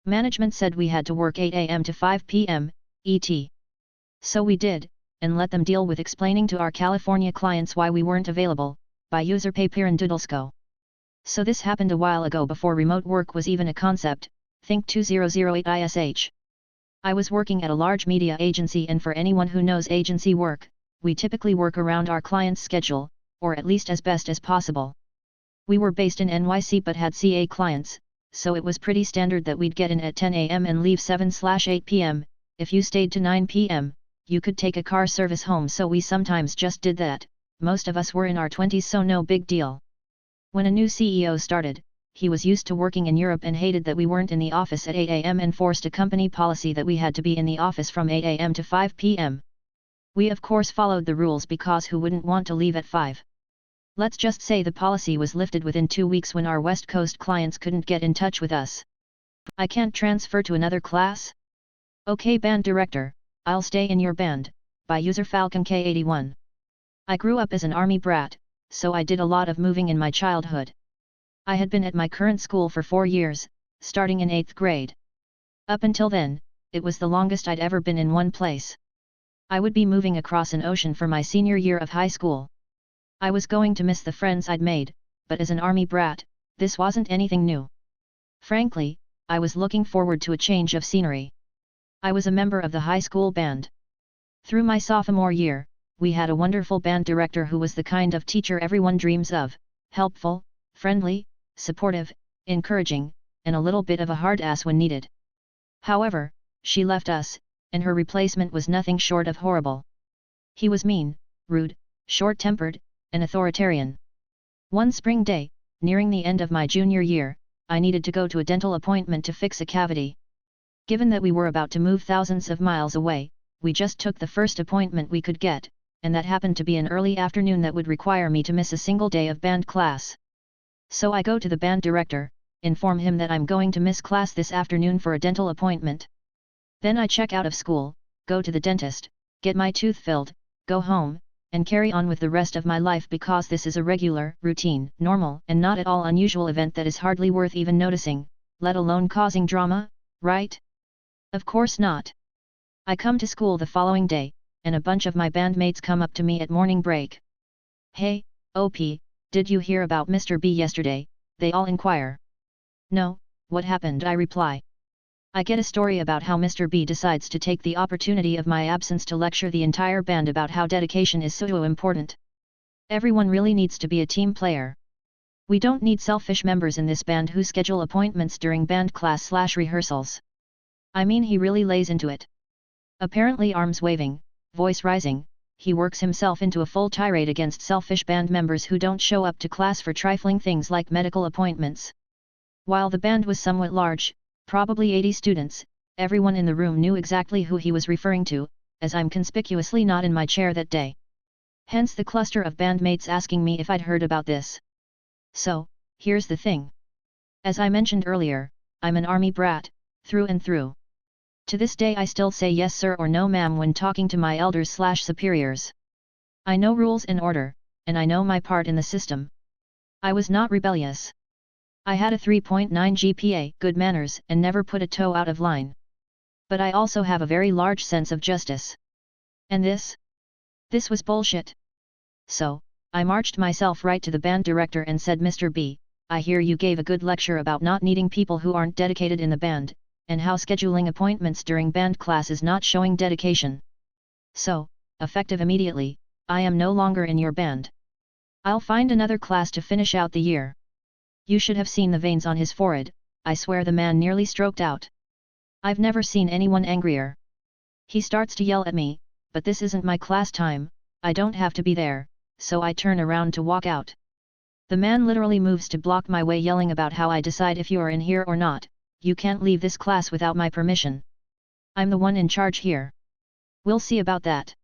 Management said we had to work 8 a.m. to 5 p.m. ET. So we did, and let them deal with explaining to our California clients why we weren't available, by user paper and doodlesco. So this happened a while ago before remote work was even a concept, think 2008 ISH. I was working at a large media agency, and for anyone who knows agency work, we typically work around our client's schedule, or at least as best as possible. We were based in NYC but had CA clients, so it was pretty standard that we'd get in at 10 a.m. and leave 7/8 p.m. If you stayed to 9 p.m., you could take a car service home, so we sometimes just did that. Most of us were in our 20s, so no big deal. When a new CEO started, he was used to working in Europe and hated that we weren't in the office at 8 a.m. and forced a company policy that we had to be in the office from 8 a.m. to 5 p.m. We of course followed the rules, because who wouldn't want to leave at 5? Let's just say the policy was lifted within 2 weeks when our West Coast clients couldn't get in touch with us. I can't transfer to another class? Okay, band director, I'll stay in your band, by user Falcon K81. I grew up as an army brat, so I did a lot of moving in my childhood. I had been at my current school for 4 years, starting in 8th grade. Up until then, it was the longest I'd ever been in one place. I would be moving across an ocean for my senior year of high school. I was going to miss the friends I'd made, but as an army brat, this wasn't anything new. Frankly, I was looking forward to a change of scenery. I was a member of the high school band. Through my sophomore year, we had a wonderful band director who was the kind of teacher everyone dreams of, helpful, friendly, supportive, encouraging, and a little bit of a hard ass when needed. However, she left us, and her replacement was nothing short of horrible. He was mean, rude, short-tempered, and authoritarian. One spring day, nearing the end of my junior year, I needed to go to a dental appointment to fix a cavity. Given that we were about to move thousands of miles away, we just took the first appointment we could get, and that happened to be an early afternoon that would require me to miss a single day of band class. So I go to the band director, inform him that I'm going to miss class this afternoon for a dental appointment. Then I check out of school, go to the dentist, get my tooth filled, go home, and carry on with the rest of my life, because this is a regular, routine, normal, and not at all unusual event that is hardly worth even noticing, let alone causing drama, right? Of course not. I come to school the following day, and a bunch of my bandmates come up to me at morning break. Hey, OP, did you hear about Mr. B yesterday? They all inquire. No, what happened? I reply. I get a story about how Mr. B decides to take the opportunity of my absence to lecture the entire band about how dedication is so important. Everyone really needs to be a team player. We don't need selfish members in this band who schedule appointments during band class/rehearsals. I mean, he really lays into it. Apparently, arms waving, voice rising, he works himself into a full tirade against selfish band members who don't show up to class for trifling things like medical appointments. While the band was somewhat large, probably 80 students, everyone in the room knew exactly who he was referring to, as I'm conspicuously not in my chair that day. Hence the cluster of bandmates asking me if I'd heard about this. So, here's the thing. As I mentioned earlier, I'm an army brat, through and through. To this day I still say yes sir or no ma'am when talking to my elders/superiors. I know rules and order, and I know my part in the system. I was not rebellious. I had a 3.9 GPA, good manners, and never put a toe out of line. But I also have a very large sense of justice. And this? This was bullshit. So, I marched myself right to the band director and said, Mr. B, I hear you gave a good lecture about not needing people who aren't dedicated in the band, and how scheduling appointments during band class is not showing dedication. So, effective immediately, I am no longer in your band. I'll find another class to finish out the year. You should have seen the veins on his forehead, I swear the man nearly stroked out. I've never seen anyone angrier. He starts to yell at me, but this isn't my class time, I don't have to be there, so I turn around to walk out. The man literally moves to block my way, yelling about how I decide if you are in here or not. You can't leave this class without my permission. I'm the one in charge here. We'll see about that.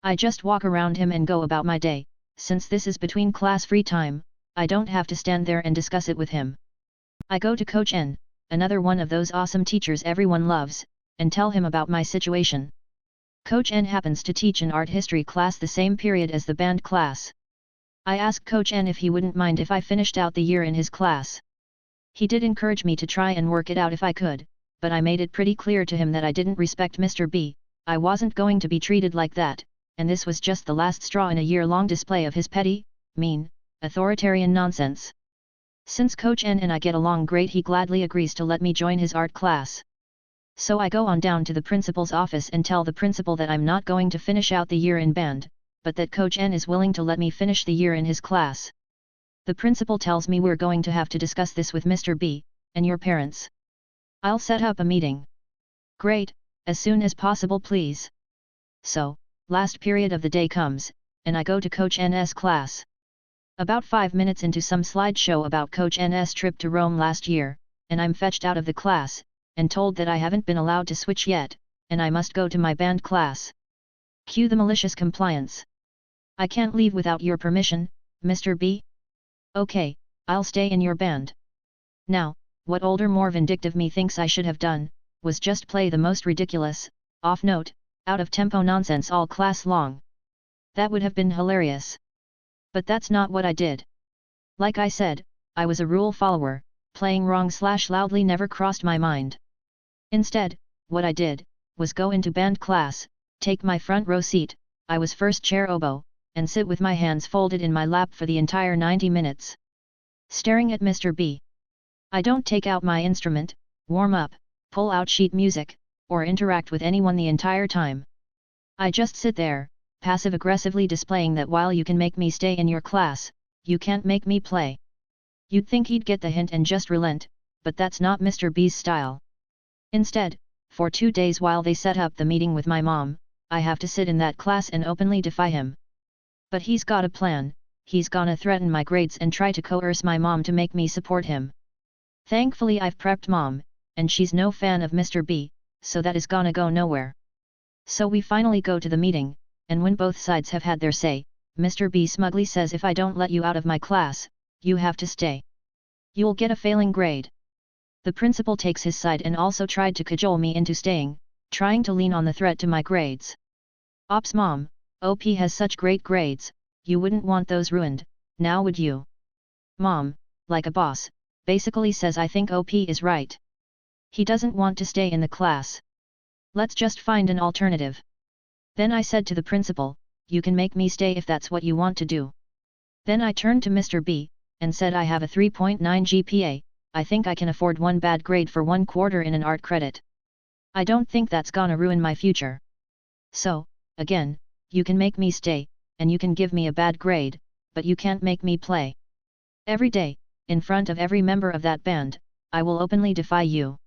I just walk around him and go about my day. Since this is between class free time, I don't have to stand there and discuss it with him. I go to Coach N, another one of those awesome teachers everyone loves, and tell him about my situation. Coach N happens to teach an art history class the same period as the band class. I asked Coach N if he wouldn't mind if I finished out the year in his class. He did encourage me to try and work it out if I could, but I made it pretty clear to him that I didn't respect Mr. B, I wasn't going to be treated like that, and this was just the last straw in a year-long display of his petty, mean, authoritarian nonsense. Since Coach N and I get along great, he gladly agrees to let me join his art class. So I go on down to the principal's office and tell the principal that I'm not going to finish out the year in band, but that Coach N is willing to let me finish the year in his class. The principal tells me we're going to have to discuss this with Mr. B, and your parents. I'll set up a meeting. Great, as soon as possible please. So, last period of the day comes, and I go to Coach N's class. About 5 minutes into some slideshow about Coach N's trip to Rome last year, and I'm fetched out of the class, and told that I haven't been allowed to switch yet, and I must go to my band class. Cue the malicious compliance. I can't leave without your permission, Mr. B? Okay, I'll stay in your band. Now, what older, more vindictive me thinks I should have done, was just play the most ridiculous, off-note, out-of-tempo nonsense all class long. That would have been hilarious. But that's not what I did. Like I said, I was a rule follower, playing wrong/loudly never crossed my mind. Instead, what I did, was go into band class, take my front row seat, I was first chair oboe, and sit with my hands folded in my lap for the entire 90 minutes. Staring at Mr. B. I don't take out my instrument, warm up, pull out sheet music, or interact with anyone the entire time. I just sit there, passive-aggressively displaying that while you can make me stay in your class, you can't make me play. You'd think he'd get the hint and just relent, but that's not Mr. B's style. Instead, for 2 days while they set up the meeting with my mom, I have to sit in that class and openly defy him. But he's got a plan, he's gonna threaten my grades and try to coerce my mom to make me support him. Thankfully I've prepped mom, and she's no fan of Mr. B, so that is gonna go nowhere. So we finally go to the meeting, and when both sides have had their say, Mr. B smugly says if I don't let you out of my class, you have to stay. You'll get a failing grade. The principal takes his side and also tried to cajole me into staying, trying to lean on the threat to my grades. Ops mom, OP has such great grades, you wouldn't want those ruined, now would you? Mom, like a boss, basically says I think OP is right. He doesn't want to stay in the class. Let's just find an alternative. Then I said to the principal, you can make me stay if that's what you want to do. Then I turned to Mr. B, and said I have a 3.9 GPA, I think I can afford one bad grade for 1 quarter in an art credit. I don't think that's gonna ruin my future. So, again, you can make me stay, and you can give me a bad grade, but you can't make me play. Every day, in front of every member of that band, I will openly defy you.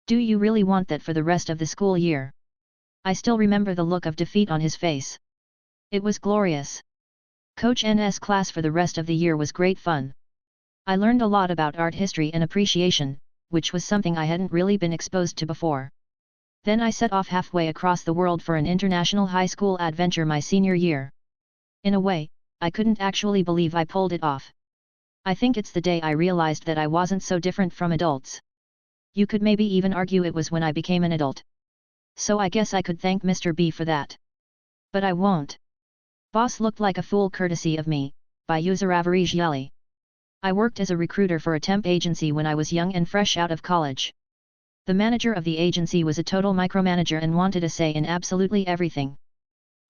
Do you really want that for the rest of the school year? I still remember the look of defeat on his face. It was glorious. Coach N's class for the rest of the year was great fun. I learned a lot about art history and appreciation, which was something I hadn't really been exposed to before. Then I set off halfway across the world for an international high school adventure my senior year. In a way, I couldn't actually believe I pulled it off. I think it's the day I realized that I wasn't so different from adults. You could maybe even argue it was when I became an adult. So I guess I could thank Mr. B for that. But I won't. Boss looked like a fool courtesy of me, by user average Yelly. I worked as a recruiter for a temp agency when I was young and fresh out of college. The manager of the agency was a total micromanager and wanted a say in absolutely everything.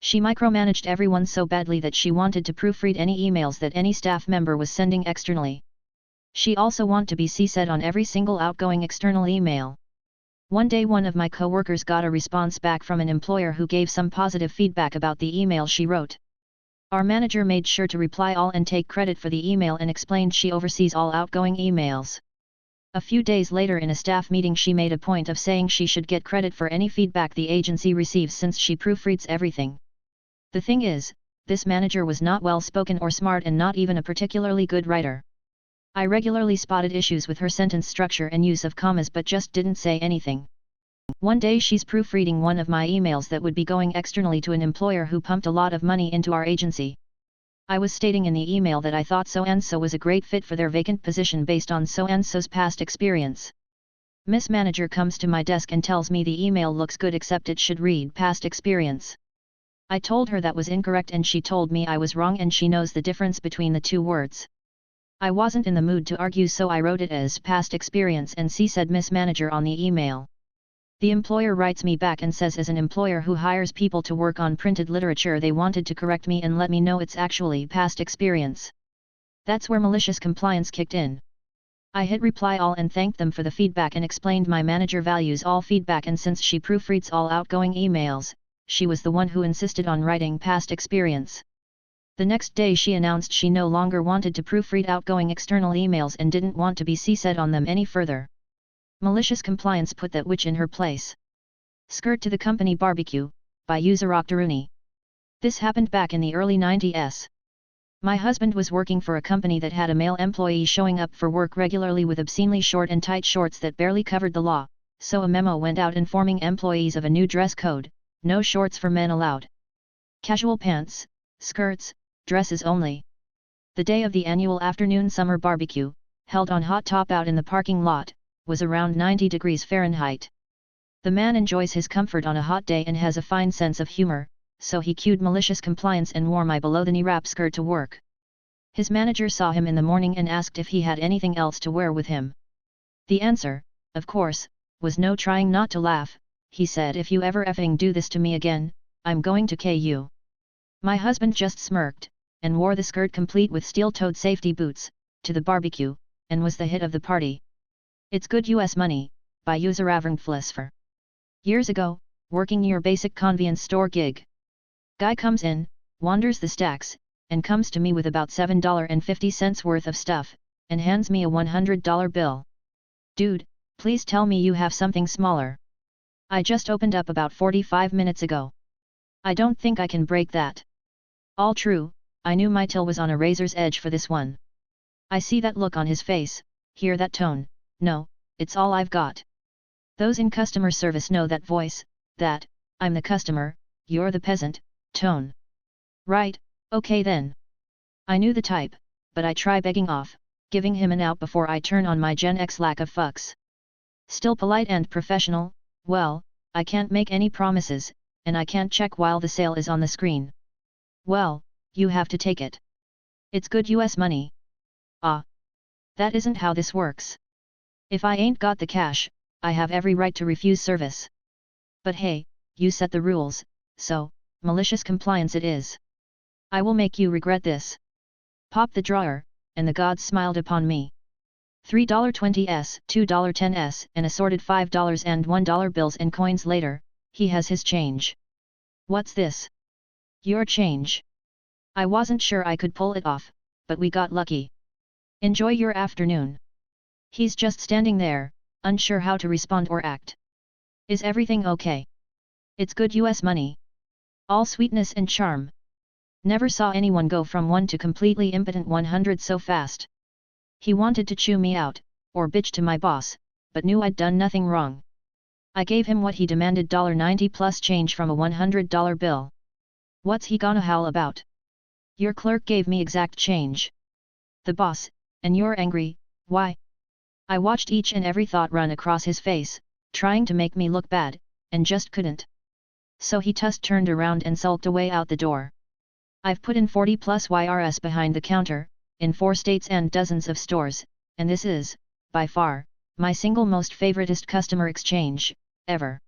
She micromanaged everyone so badly that she wanted to proofread any emails that any staff member was sending externally. She also wanted to be CC'd on every single outgoing external email. One day one of my coworkers got a response back from an employer who gave some positive feedback about the email she wrote. Our manager made sure to reply all and take credit for the email and explained she oversees all outgoing emails. A few days later in a staff meeting she made a point of saying she should get credit for any feedback the agency receives since she proofreads everything. The thing is, this manager was not well spoken or smart and not even a particularly good writer. I regularly spotted issues with her sentence structure and use of commas but just didn't say anything. One day she's proofreading one of my emails that would be going externally to an employer who pumped a lot of money into our agency. I was stating in the email that I thought so-and-so was a great fit for their vacant position based on so-and-so's past experience. Miss Manager comes to my desk and tells me the email looks good except it should read past experience. I told her that was incorrect and she told me I was wrong and she knows the difference between the two words. I wasn't in the mood to argue so I wrote it as past experience and CC'd Miss Manager on the email. The employer writes me back and says as an employer who hires people to work on printed literature they wanted to correct me and let me know it's actually past experience. That's where malicious compliance kicked in. I hit reply all and thanked them for the feedback and explained my manager values all feedback, and since she proofreads all outgoing emails, she was the one who insisted on writing past experience. The next day she announced she no longer wanted to proofread outgoing external emails and didn't want to be CC'd on them any further. Malicious compliance put that witch in her place. Skirt to the Company Barbecue, by user Octaruni. This happened back in the early 90s. My husband was working for a company that had a male employee showing up for work regularly with obscenely short and tight shorts that barely covered the law, so a memo went out informing employees of a new dress code: no shorts for men allowed. Casual pants, skirts, dresses only. The day of the annual afternoon summer barbecue, held on Hot Top out in the parking lot, was around 90 degrees Fahrenheit. The man enjoys his comfort on a hot day and has a fine sense of humor, so he cued malicious compliance and wore my below-the-knee wrap skirt to work. His manager saw him in the morning and asked if he had anything else to wear with him. The answer, of course, was no. Trying not to laugh, he said, "If you ever effing do this to me again, I'm going to KU." My husband just smirked, and wore the skirt complete with steel-toed safety boots, to the barbecue, and was the hit of the party. It's good US money, by user Avernflisfer. Years ago, working your basic convenience store gig. Guy comes in, wanders the stacks, and comes to me with about $7.50 worth of stuff, and hands me a $100 bill. "Dude, please tell me you have something smaller. I just opened up about 45 minutes ago. I don't think I can break that." All true, I knew my till was on a razor's edge for this one. I see that look on his face, hear that tone. No, it's all I've got. Those in customer service know that voice, that, "I'm the customer, you're the peasant," tone. Right, okay then. I knew the type, but I try begging off, giving him an out before I turn on my Gen X lack of fucks. Still polite and professional, "Well, I can't make any promises, and I can't check while the sale is on the screen." "Well, you have to take it. It's good US money." "Ah. That isn't how this works. If I ain't got the cash, I have every right to refuse service." "But hey, you set the rules, so, malicious compliance it is. I will make you regret this." Pop the drawer, and the gods smiled upon me. $3.20s, $2.10s, and assorted $5 and $1 bills and coins later, he has his change. "What's this?" "Your change." I wasn't sure I could pull it off, but we got lucky. "Enjoy your afternoon." He's just standing there, unsure how to respond or act. "Is everything okay?" "It's good US money. All sweetness and charm." Never saw anyone go from 1 to completely impotent 100 so fast. He wanted to chew me out, or bitch to my boss, but knew I'd done nothing wrong. I gave him what he demanded, $90 plus change from a $100 bill. What's he gonna howl about? Your clerk gave me exact change. The boss, and you're angry, why? I watched each and every thought run across his face, trying to make me look bad, and just couldn't. So he turned around and sulked away out the door. I've put in 40 plus YRS behind the counter, in 4 states and dozens of stores, and this is, by far, my single most favoritist customer exchange, ever.